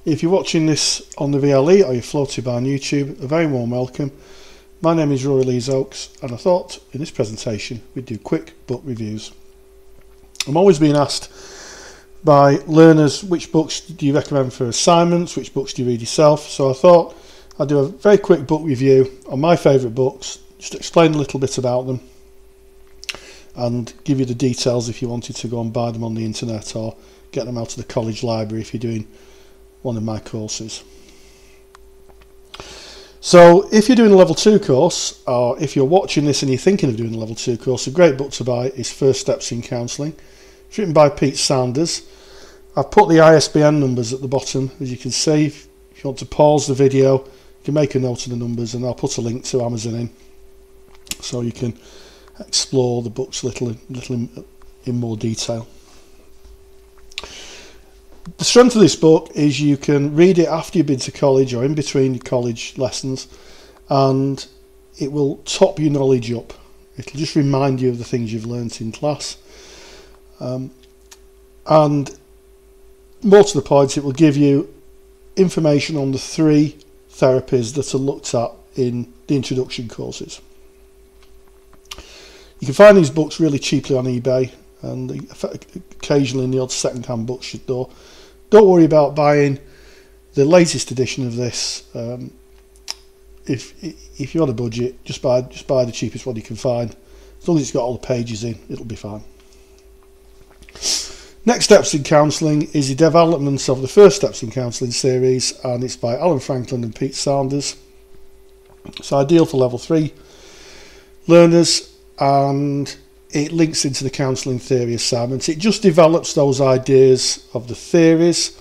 If you're watching this on the VLE or you're floated by on YouTube, a very warm welcome. My name is Rory Lees-Oakes, and I thought in this presentation we'd do quick book reviews. I'm always being asked by learners, which books do you recommend for assignments, which books do you read yourself? So I thought I'd do a very quick book review on my favourite books, just explain a little bit about them and give you the details if you wanted to go and buy them on the internet or get them out of the college library if you're doing one of my courses. So if you're doing a level 2 course, or if you're watching this and you're thinking of doing a level 2 course, a great book to buy is First Steps in Counselling. It's written by Pete Sanders. I've put the ISBN numbers at the bottom, as you can see. If you want to pause the video, you can make a note of the numbers, and I'll put a link to Amazon in so you can explore the books a little in more detail. The strength of this book is you can read it after you've been to college or in between your college lessons, and it will top your knowledge up. It'll just remind you of the things you've learnt in class, and more to the point, it will give you information on the 3 therapies that are looked at in the introduction courses. You can find these books really cheaply on eBay, and occasionally in the odd second-hand bookstore. Don't worry about buying the latest edition of this. If you're on a budget, just buy the cheapest one you can find. As long as it's got all the pages in, it'll be fine. Next Steps in Counselling is the development of the First Steps in Counselling series, and it's by Alan Franklin and Pete Sanders. It's ideal for level 3 learners, and it links into the counselling theory assignments. It just develops those ideas of the theories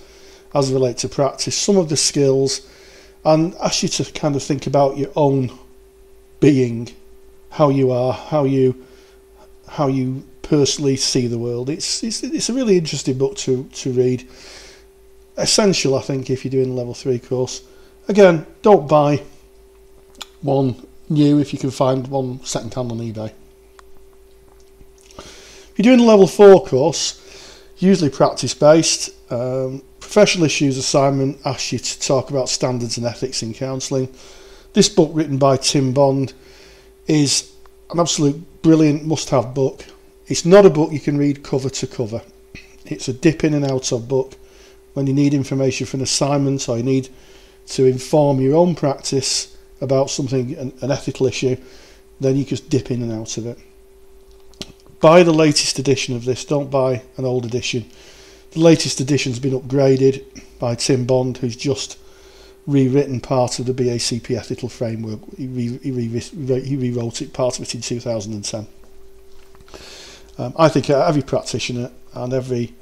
as they relate to practice, some of the skills, and asks you to kind of think about your own being, how you are, how you personally see the world. It's a really interesting book to read. Essential, I think, if you're doing a level 3 course. Again, don't buy one new if you can find one second hand on eBay. If you're doing a level 4 course, usually practice based, professional issues assignment asks you to talk about standards and ethics in counselling. This book, written by Tim Bond, is an absolute brilliant must-have book. It's not a book you can read cover to cover. It's a dip in and out of book. When you need information for an assignment or you need to inform your own practice about something, an ethical issue, then you just dip in and out of it. Buy the latest edition of this, don't buy an old edition. The latest edition's been upgraded by Tim Bond, who's just rewritten part of the BACP ethical framework. He rewrote it, part of it in 2010. I think every practitioner and every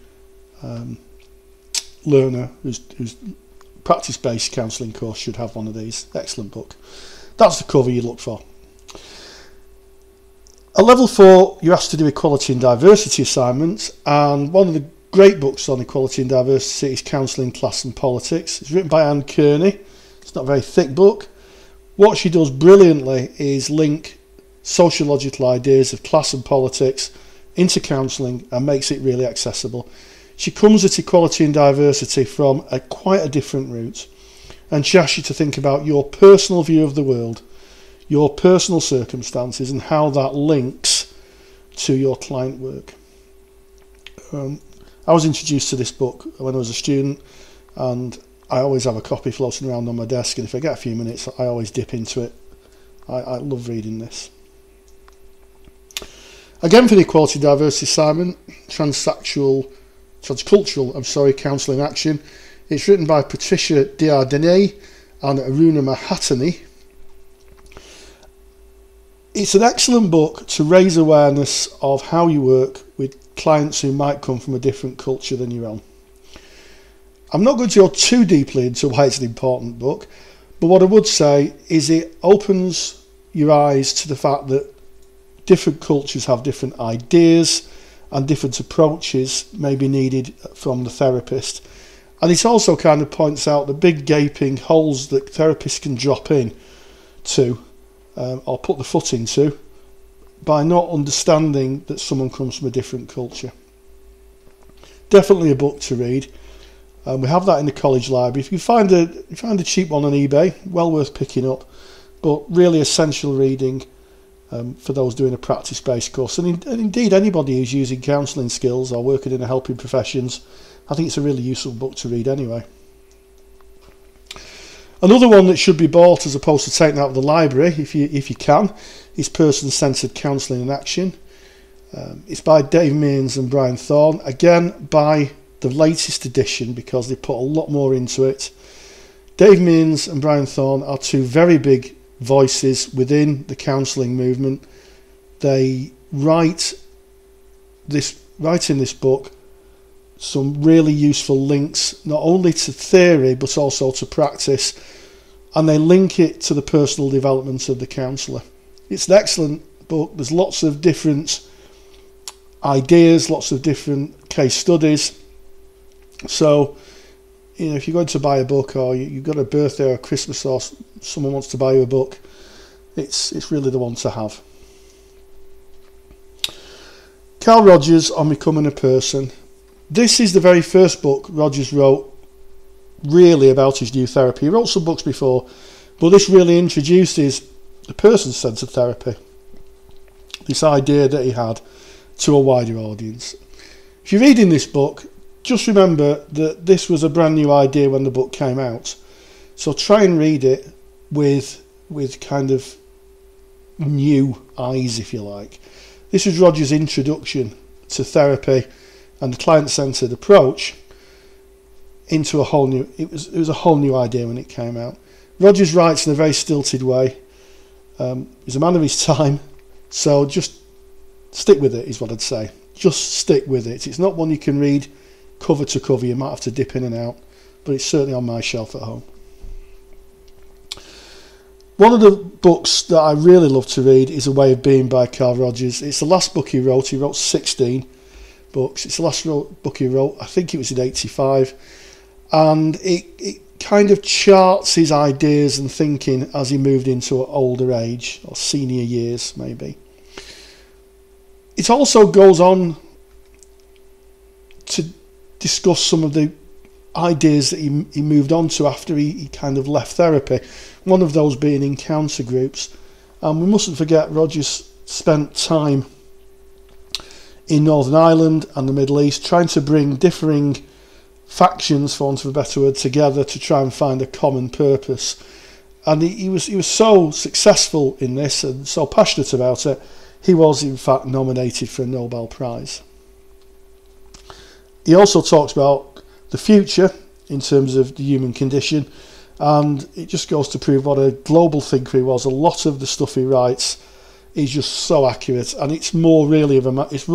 learner who's practice-based counselling course should have one of these. Excellent book. That's the cover you look for. At level 4, you're asked to do equality and diversity assignments, and one of the great books on equality and diversity is Counselling, Class and Politics. It's written by Anne Kearney. It's not a very thick book. What she does brilliantly is link sociological ideas of class and politics into counselling and makes it really accessible. She comes at equality and diversity from quite a different route, and she asks you to think about your personal view of the world, your personal circumstances, and how that links to your client work. I was introduced to this book when I was a student, and I always have a copy floating around on my desk, and if I get a few minutes I always dip into it. I love reading this. Again, for the equality and diversity assignment, transcultural counselling action. It's written by Patricia Diardene and Aruna Mahatani. It's an excellent book to raise awareness of how you work with clients who might come from a different culture than your own. I'm not going to go too deeply into why it's an important book, but what I would say is it opens your eyes to the fact that different cultures have different ideas and different approaches may be needed from the therapist. And it also kind of points out the big gaping holes that therapists can drop in to or put the foot into by not understanding that someone comes from a different culture. Definitely a book to read. We have that in the college library. If you find a cheap one on eBay, well worth picking up, but really essential reading for those doing a practice-based course, and indeed anybody who's using counselling skills or working in the helping professions. I think it's a really useful book to read anyway. Another one that should be bought as opposed to taken out of the library, if you can, is Person-Centred Counselling in Action. It's by Dave Mearns and Brian Thorne. Again, buy the latest edition because they put a lot more into it. Dave Mearns and Brian Thorne are two very big voices within the counselling movement. They write in this book some really useful links, not only to theory but also to practice, and they link it to the personal development of the counsellor. It's an excellent book. There's lots of different ideas, lots of different case studies. So, if you're going to buy a book, or you've got a birthday or a Christmas, or someone wants to buy you a book, it's really the one to have. Carl Rogers on Becoming a Person. This is the very first book Rogers wrote really about his new therapy. He wrote some books before, but this really introduces the person-centred therapy, this idea that he had, to a wider audience. If you're reading this book, just remember that this was a brand new idea when the book came out, so try and read it with kind of new eyes, if you like. This was Rogers' introduction to therapy and the client-centred approach into a whole new. It was a whole new idea when it came out. Rogers writes in a very stilted way. He's a man of his time, so just stick with it is what I'd say. Just stick with it. It's not one you can read cover to cover. You might have to dip in and out, but it's certainly on my shelf at home. One of the books that I really love to read is A Way of Being by Carl Rogers. It's the last book he wrote. He wrote 16 books. It's the last book he wrote. I think it was in '85, and it kind of charts his ideas and thinking as he moved into an older age, or senior years maybe. It also goes on to discuss some of the ideas that he moved on to after he kind of left therapy, one of those being encounter groups. And we mustn't forget Rogers spent time in Northern Ireland and the Middle East trying to bring differing factions, for want of a better word, together to try and find a common purpose. And he was so successful in this and so passionate about it, he was in fact nominated for a Nobel Prize. He also talks about the future in terms of the human condition, and it just goes to prove what a global thinker he was. A lot of the stuff he writes is just so accurate, and it's more really it's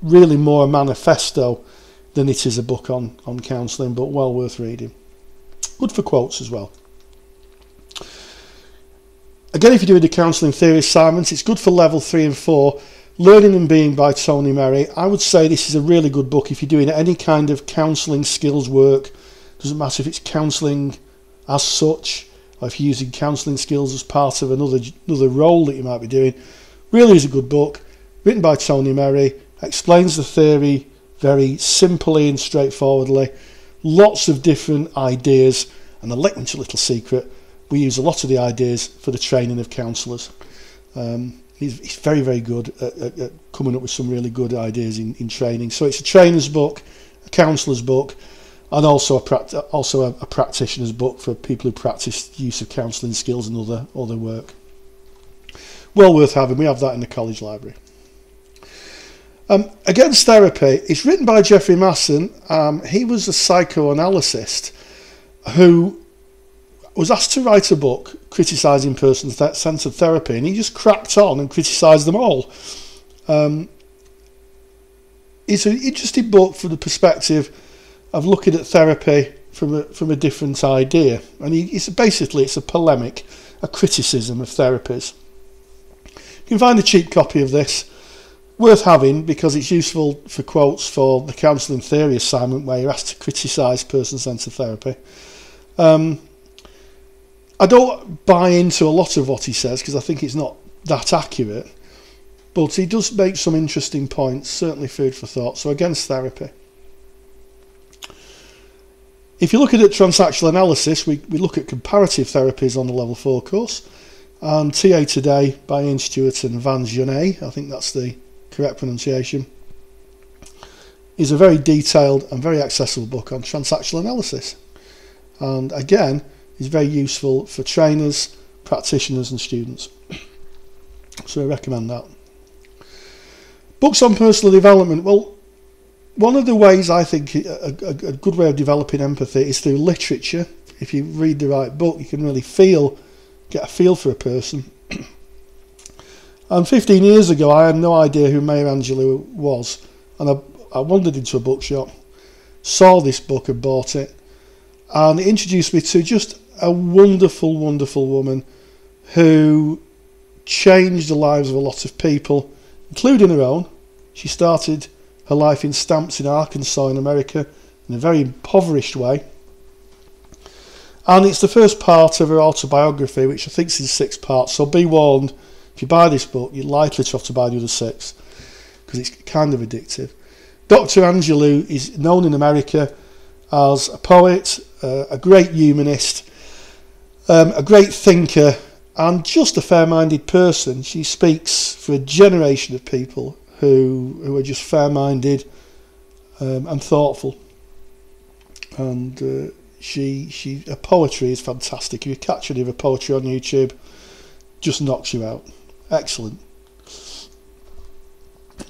really more a manifesto than it is a book on counselling, but well worth reading. Good for quotes as well. Again, if you're doing the counselling theory assignments, it's good for level 3 and 4. Learning and Being by Tony Merry. I would say this is a really good book if you're doing any kind of counselling skills work. Doesn't matter if it's counselling as such, or if you're using counselling skills as part of another role that you might be doing. Really is a good book, written by Tony Merry, explains the theory very simply and straightforwardly. Lots of different ideas, and a little secret, we use a lot of the ideas for the training of counsellors. He's very, very good at coming up with some really good ideas in training. So it's a trainer's book, a counsellor's book, and also a practitioner's book for people who practice the use of counselling skills and other work. Well worth having. We have that in the college library. Against Therapy, it's written by Jeffrey Masson. He was a psychoanalyst who was asked to write a book criticising person-centred therapy, and he just cracked on and criticised them all. It's an interesting book from the perspective of looking at therapy from a different idea, and it's a polemic, a criticism of therapies. You can find a cheap copy of this, worth having because it's useful for quotes for the counselling theory assignment where you're asked to criticise person-centred therapy. I don't buy into a lot of what he says because I think it's not that accurate, but he does make some interesting points, certainly food for thought. So Against Therapy. If you're looking at transactional analysis, we look at comparative therapies on the level 4 course. And TA Today by Ian Stewart and Van Genet, I think that's the correct pronunciation, is a very detailed and very accessible book on transactional analysis. And again, is very useful for trainers, practitioners and students. So I recommend that. Books on personal development. Well, one of the ways I think a good way of developing empathy is through literature. If you read the right book, you can really get a feel for a person. And 15 years ago, I had no idea who Maya Angelou was. And I wandered into a bookshop, saw this book and bought it. And it introduced me to just a wonderful, wonderful woman who changed the lives of a lot of people, including her own. She started her life in stamps in Arkansas in America in a very impoverished way. And it's the first part of her autobiography, which I think is in 6 parts. So be warned, if you buy this book, you're likely to have to buy the other 6 because it's kind of addictive. Dr. Angelou is known in America as a poet, a great humanist, a great thinker, and just a fair-minded person. She speaks for a generation of people who are just fair-minded and thoughtful. And her poetry is fantastic. If you catch any of her poetry on YouTube, just knocks you out. Excellent.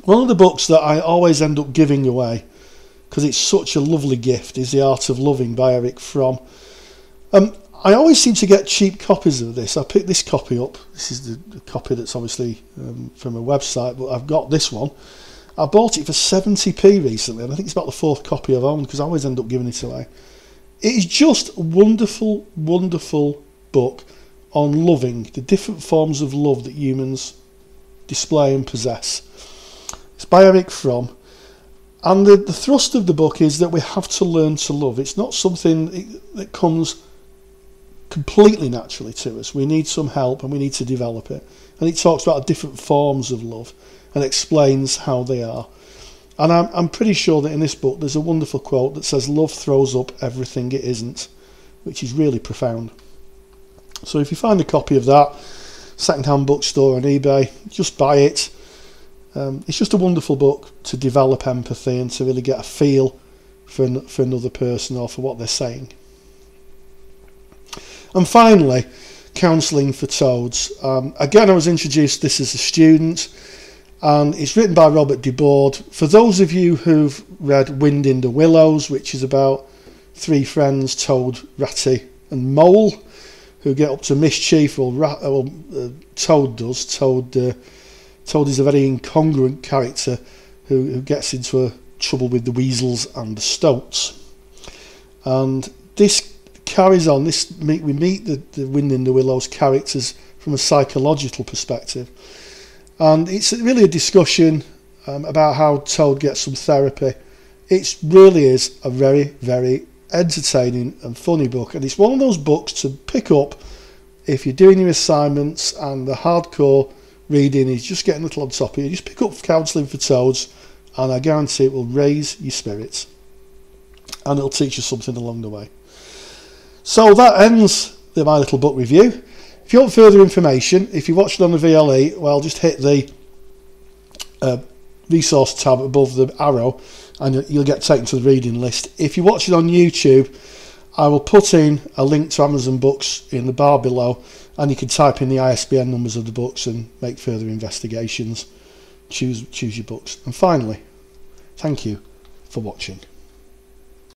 One of the books that I always end up giving away, because it's such a lovely gift, is The Art of Loving by Erich Fromm. I always seem to get cheap copies of this. I picked this copy up. This is the copy that's obviously from a website, but I've got this one. I bought it for 70p recently, and I think it's about the 4th copy I've owned because I always end up giving it away. It is just a wonderful, wonderful book on loving, the different forms of love that humans display and possess. It's by Erich Fromm. And the thrust of the book is that we have to learn to love. It's not something that comes completely naturally to us. We need some help and we need to develop it. And it talks about different forms of love and explains how they are. And I'm pretty sure that in this book there's a wonderful quote that says, "Love throws up everything it isn't," which is really profound. So if you find a copy of that, second-hand bookstore on eBay, just buy it. It's just a wonderful book to develop empathy and to really get a feel for another person or for what they're saying. And finally, Counselling for Toads. Again, I was introduced to this as a student, and it's written by Robert Debord. For those of you who've read Wind in the Willows, which is about 3 friends, Toad, Ratty and Mole, who get up to mischief, Toad does. Toad is a very incongruent character who gets into trouble with the weasels and the stoats. And this carries on. We meet the Wind in the Willows characters from a psychological perspective. And it's really a discussion about how Toad gets some therapy. It really is a very, very entertaining and funny book. And it's one of those books to pick up if you're doing your assignments and the hardcore reading is just getting a little on top of you. Just pick up Counselling for Toads and I guarantee it will raise your spirits and it'll teach you something along the way. So that ends my little book review. If you want further information, if you watch it on the VLE, well, just hit the resource tab above the arrow and you'll get taken to the reading list. If you watch it on YouTube, I will put in a link to Amazon Books in the bar below, and you can type in the ISBN numbers of the books and make further investigations. Choose your books. And finally, thank you for watching.